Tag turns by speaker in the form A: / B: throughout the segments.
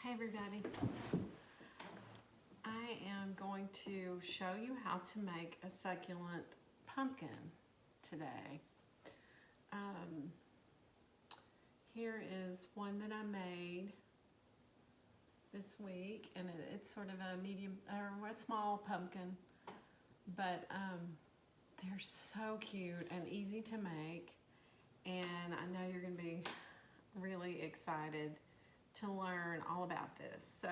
A: Hey everybody, I am going to show you how to make a succulent pumpkin today. Here is one that I made this week, and it's sort of a medium or a small pumpkin, but they're so cute and easy to make, and I know you're going to be really excited to learn all about this. So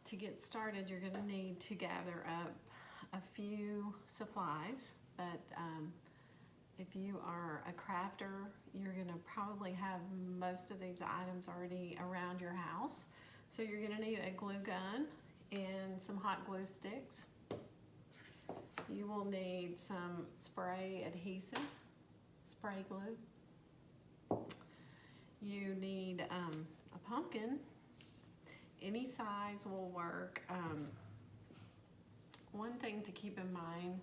A: to get started, you're going to need to gather up a few supplies, but if you are a crafter, you're going to probably have most of these items already around your house. So you're going to need a glue gun and some hot glue sticks. You will need some spray adhesive, spray glue. You need a pumpkin. Any size will work. One thing to keep in mind,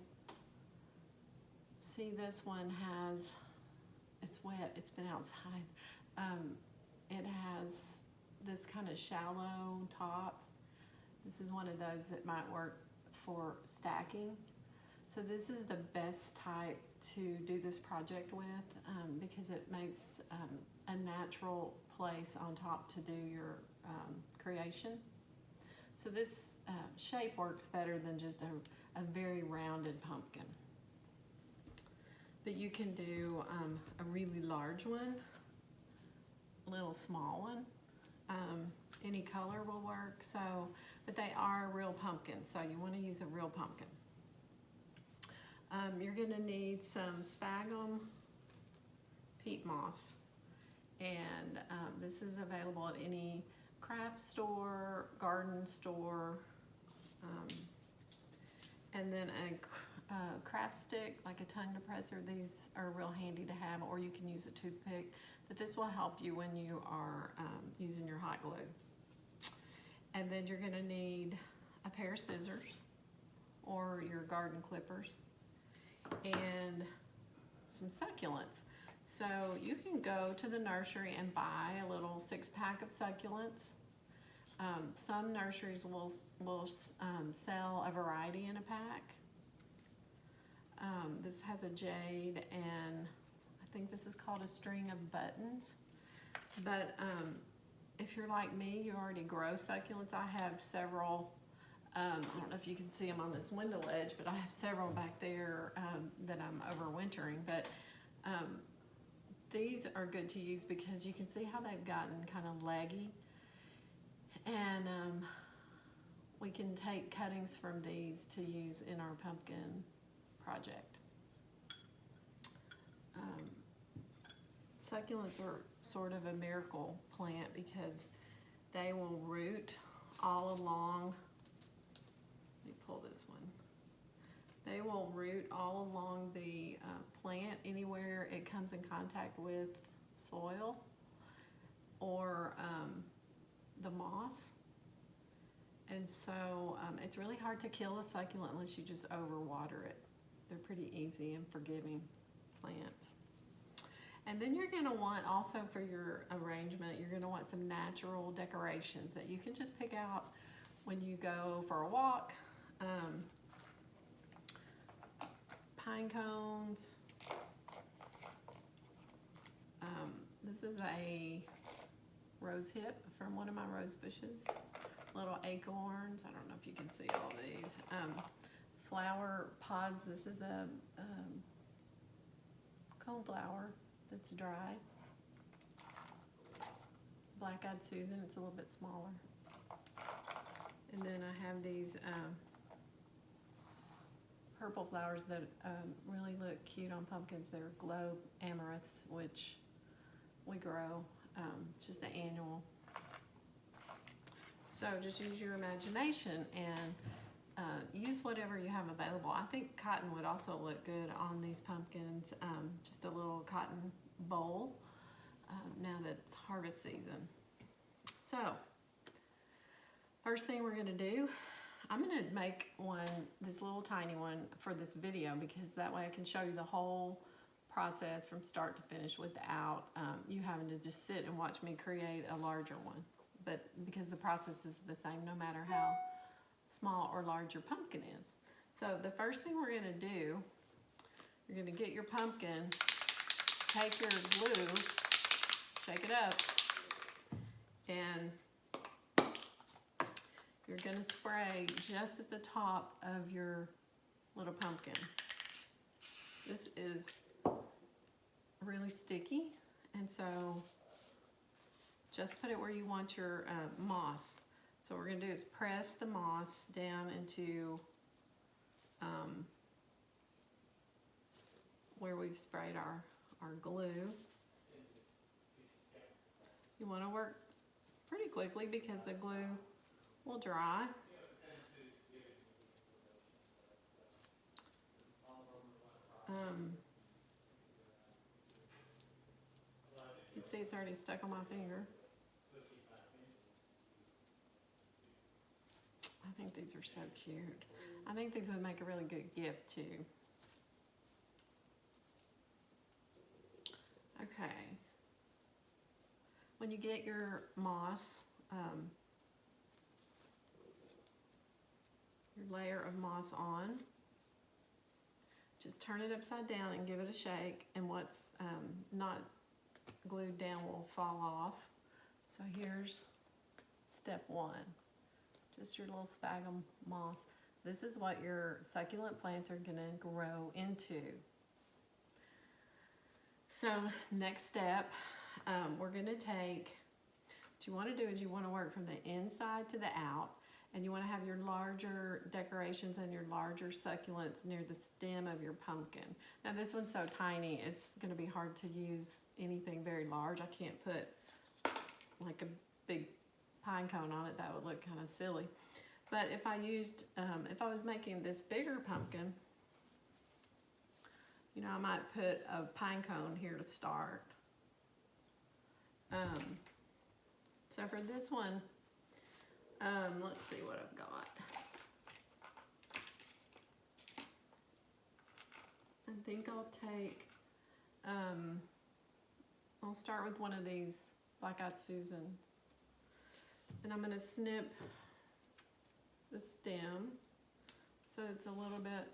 A: see, this one has, it's wet, it's been outside. It has this kind of shallow top. This is one of those that might work for stacking. So this is the best type to do this project with because it makes a natural place on top to do your creation. So this shape works better than just a very rounded pumpkin. But you can do a really large one, a little small one. Any color will work. So, but they are real pumpkins, so you want to use a real pumpkin. You're going to need some sphagnum peat moss, and this is available at any craft store, garden store, and then a craft stick, like a tongue depressor. These are real handy to have, or you can use a toothpick, but this will help you when you are using your hot glue. And then you're going to need a pair of scissors or your garden clippers and some succulents. So you can go to the nursery and buy a little 6-pack of succulents. Some nurseries will sell a variety in a pack. This has a jade, and I think this is called a string of buttons. But if you're like me, you already grow succulents. I have several. I don't know if you can see them on this window ledge, but I have several back there that I'm overwintering. But these are good to use because you can see how they've gotten kind of leggy. And we can take cuttings from these to use in our pumpkin project. Succulents are sort of a miracle plant because they will root all along. Let me pull this one. They will root all along the plant anywhere it comes in contact with soil or the moss. And so it's really hard to kill a succulent unless you just overwater it. They're pretty easy and forgiving plants. And then you're going to want, also for your arrangement, you're going to want some natural decorations that you can just pick out when you go for a walk. Pine cones. This is a rose hip from one of my rose bushes. Little acorns. I don't know if you can see all these. Flower pods. This is a coneflower that's dry. Black-eyed Susan. It's a little bit smaller. And then I have these purple flowers that really look cute on pumpkins. They're globe amaranths, which we grow. It's just an annual. So just use your imagination and use whatever you have available. I think cotton would also look good on these pumpkins. Just a little cotton bowl now that it's harvest season. So first thing we're going to do, I'm going to make one, this little tiny one for this video, because that way I can show you the whole process from start to finish without you having to just sit and watch me create a larger one. But because the process is the same no matter how small or large your pumpkin is. So the first thing we're gonna do, you're gonna get your pumpkin, take your glue, shake it up, and you're gonna spray just at the top of your little pumpkin. This is really sticky, and so just put it where you want your moss. So what we're gonna do is press the moss down into where we've sprayed our glue. You wanna work pretty quickly because the glue will dry. You can see it's already stuck on my finger. I think these are so cute. I think these would make a really good gift too. Okay. When you get your moss, your layer of moss on, just turn it upside down and give it a shake, and what's not glued down will fall off. So here's step one. Just your little sphagnum moss. This is what your succulent plants are gonna grow into. So next step, we're gonna take, what you wanna do is you wanna work from the inside to the out, and you wanna have your larger decorations and your larger succulents near the stem of your pumpkin. Now this one's so tiny, it's gonna be hard to use anything very large. I can't put like a big pine cone on it, that would look kind of silly. But if I used, if I was making this bigger pumpkin, you know, I might put a pine cone here to start. So for this one, let's see what I've got. I think I'll take, I'll start with one of these Black-Eyed Susan. And I'm gonna snip the stem so it's a little bit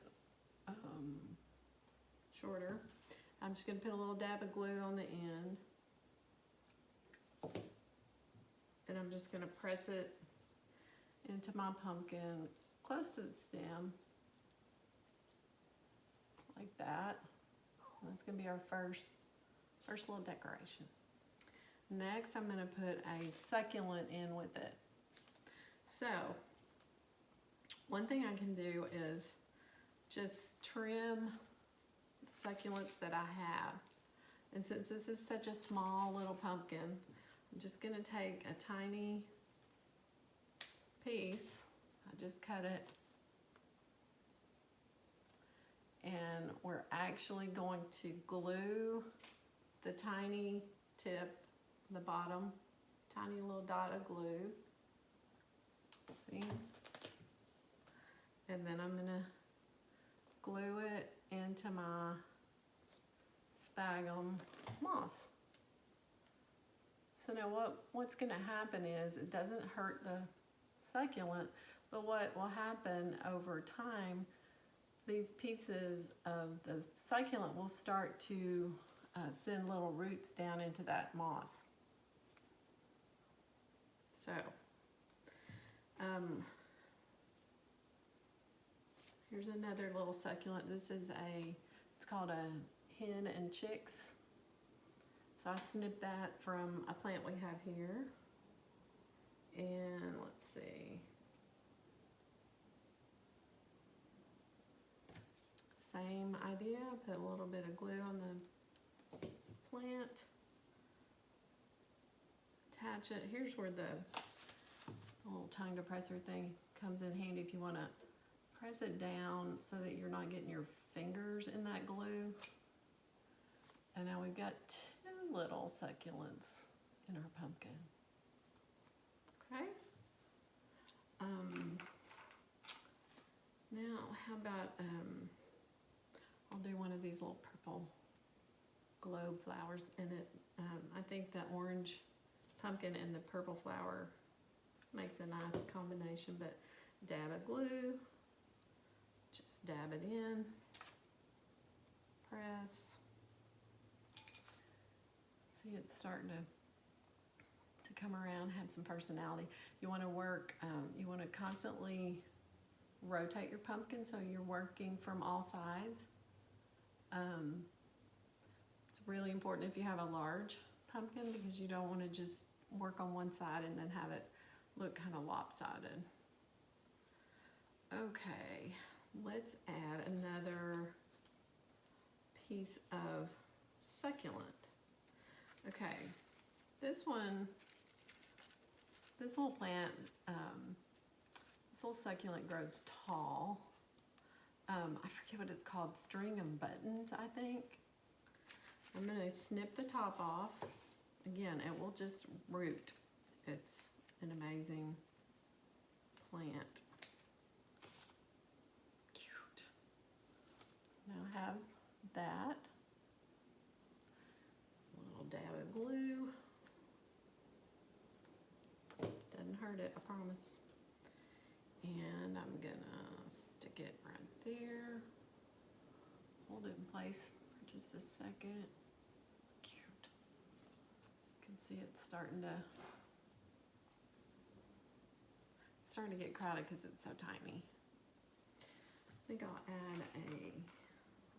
A: shorter. I'm just gonna put a little dab of glue on the end. And I'm just gonna press it into my pumpkin close to the stem, like that. And that's gonna be our first little decoration. Next, I'm gonna put a succulent in with it. So, one thing I can do is just trim the succulents that I have. And since this is such a small little pumpkin, I'm just gonna take a tiny piece. I just cut it. And we're actually going to glue the tiny tip, the bottom, tiny little dot of glue. See? And then I'm gonna glue it into my sphagnum moss. So now what's gonna happen is it doesn't hurt the succulent, but what will happen over time, these pieces of the succulent will start to send little roots down into that moss. So, here's another little succulent. This is it's called a Hen and Chicks. So I snipped that from a plant we have here. And let's see. Same idea, put a little bit of glue on the plant. Attach it. Here's where the little tongue depressor thing comes in handy if you want to press it down so that you're not getting your fingers in that glue. And now we've got 2 little succulents in our pumpkin. Okay. Now how about I'll do one of these little purple globe flowers in it. I think the orange pumpkin and the purple flower makes a nice combination, but dab of glue, just dab it in, press. See, it's starting to come around, have some personality. You want to work, you want to constantly rotate your pumpkin so you're working from all sides. It's really important if you have a large pumpkin because you don't want to just work on one side and then have it look kind of lopsided. Okay, let's add another piece of succulent. Okay, this little plant, this little succulent grows tall. I forget what it's called, string of buttons, I think. I'm gonna snip the top off. Again, it will just root. It's an amazing plant. Cute. Now I have that. A little dab of glue. Doesn't hurt it, I promise. And I'm gonna stick it right there. Hold it in place for just a second. It's cute. You can see it's starting to get crowded because it's so tiny. I think I'll add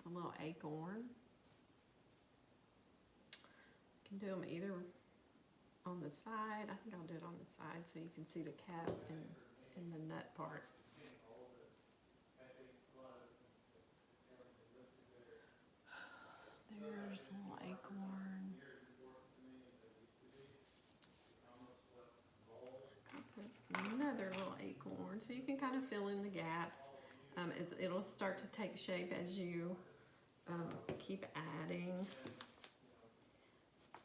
A: a little acorn. You can do them either on the side. I think I'll do it on the side so you can see the cap and the nut part. So there's a little acorn. I'll put another little acorn so you can kind of fill in the gaps. It'll start to take shape as you keep adding.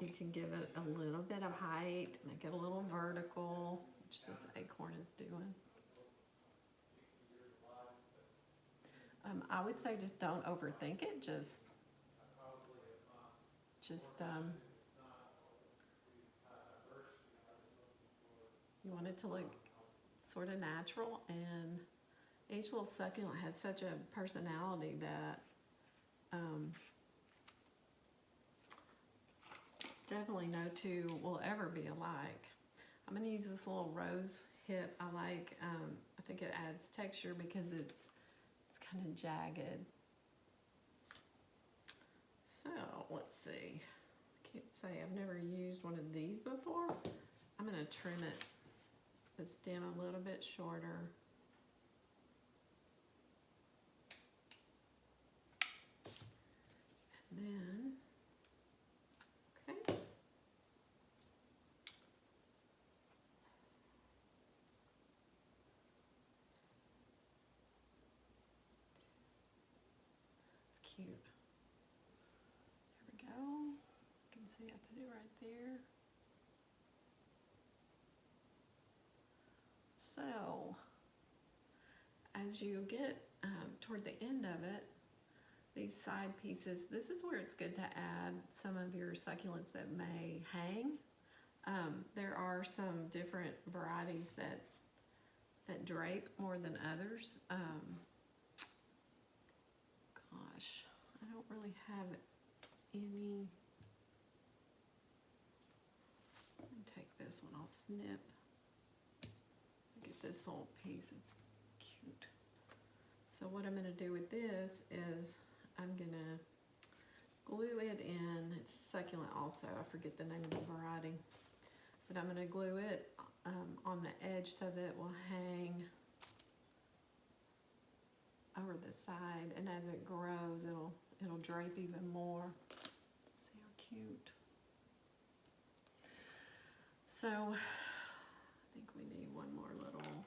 A: You can give it a little bit of height, make it a little vertical, which this acorn is doing. I would say just don't overthink it, just you want it to look sort of natural, and each little succulent has such a personality that definitely no two will ever be alike. I'm going to use this little rose hip. I think it adds texture because it's kind of jagged. So let's see. I can't say I've never used one of these before. I'm going to trim it, the stem a little bit shorter. And then, okay. It's cute. There we go. You can see I put it right there. So, as you get toward the end of it, these side pieces, this is where it's good to add some of your succulents that may hang. There are some different varieties that drape more than others. Gosh, I don't really have any. Let me take this one, I'll snip. Get this little piece, it's cute. So what I'm gonna do with this is I'm gonna glue it in. It's a succulent also, I forget the name of the variety. But I'm gonna glue it on the edge so that it will hang over the side, and as it grows, it'll drape even more. See how cute. So I think we need one more little.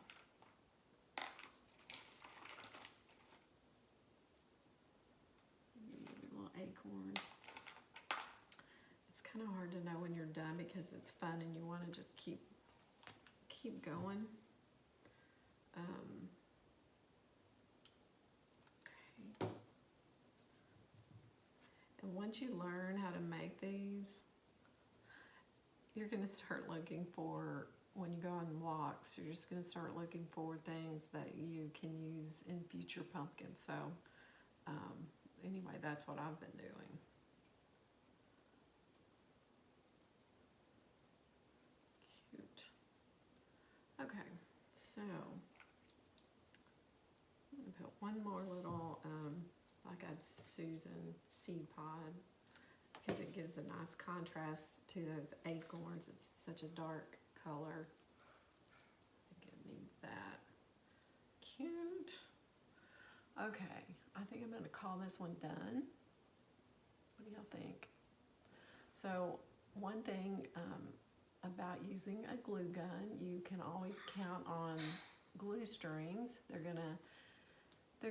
A: Acorn. It's kind of hard to know when you're done because it's fun and you want to just keep going. Okay. And once you learn how to make these, you're gonna start looking for, when you go on walks, you're just gonna start looking for things that you can use in future pumpkins. So anyway, that's what I've been doing. Cute. Okay, so I'm gonna put one more little, like a Susan seed pod, because it gives a nice contrast to those acorns. It's such a dark color. I think it needs that. Cute. Okay, I think I'm gonna call this one done. What do y'all think? So one thing about using a glue gun, you can always count on glue strings. They're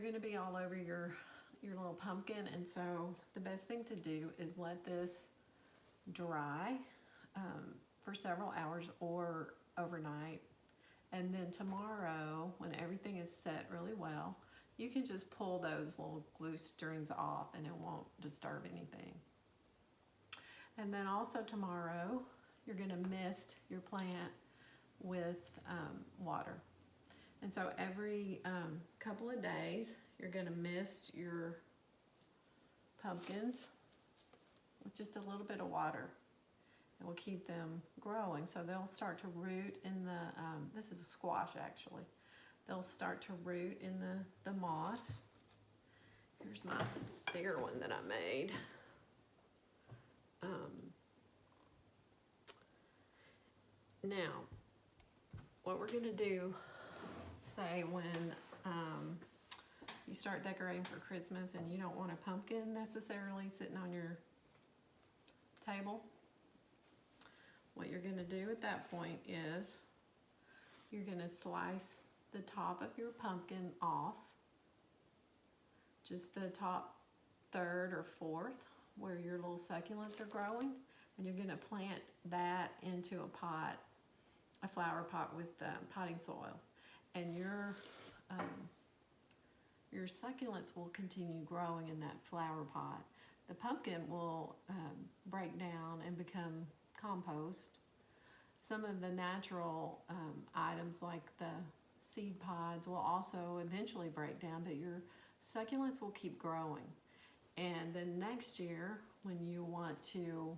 A: gonna be all over your little pumpkin, and so the best thing to do is let this dry for several hours or overnight, and then tomorrow, when everything is set really well, you can just pull those little glue strings off and it won't disturb anything. And then also tomorrow, you're gonna mist your plant with water. And so every couple of days, you're gonna mist your pumpkins with just a little bit of water. It will keep them growing. So they'll start to root in the, this is a squash actually. They'll start to root in the moss. Here's my bigger one that I made. Now, what we're gonna do, say when you start decorating for Christmas and you don't want a pumpkin necessarily sitting on your table, what you're gonna do at that point is you're gonna slice the top of your pumpkin off, just the top third or fourth where your little succulents are growing, and you're gonna plant that into a pot, a flower pot with potting soil, and your succulents will continue growing in that flower pot. The pumpkin will break down and become compost. Some of the natural items like the seed pods will also eventually break down, but your succulents will keep growing. And then next year, when you want to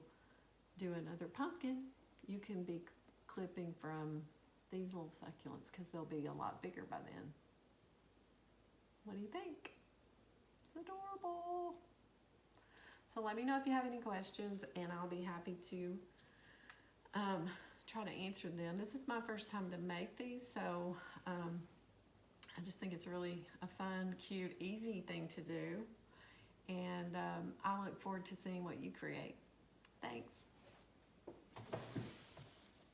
A: do another pumpkin, you can be clipping from these little succulents because they'll be a lot bigger by then. What do you think? It's adorable. So let me know if you have any questions, and I'll be happy to try to answer them. This is my first time to make these, so I just think it's really a fun, cute, easy thing to do. And I look forward to seeing what you create. Thanks.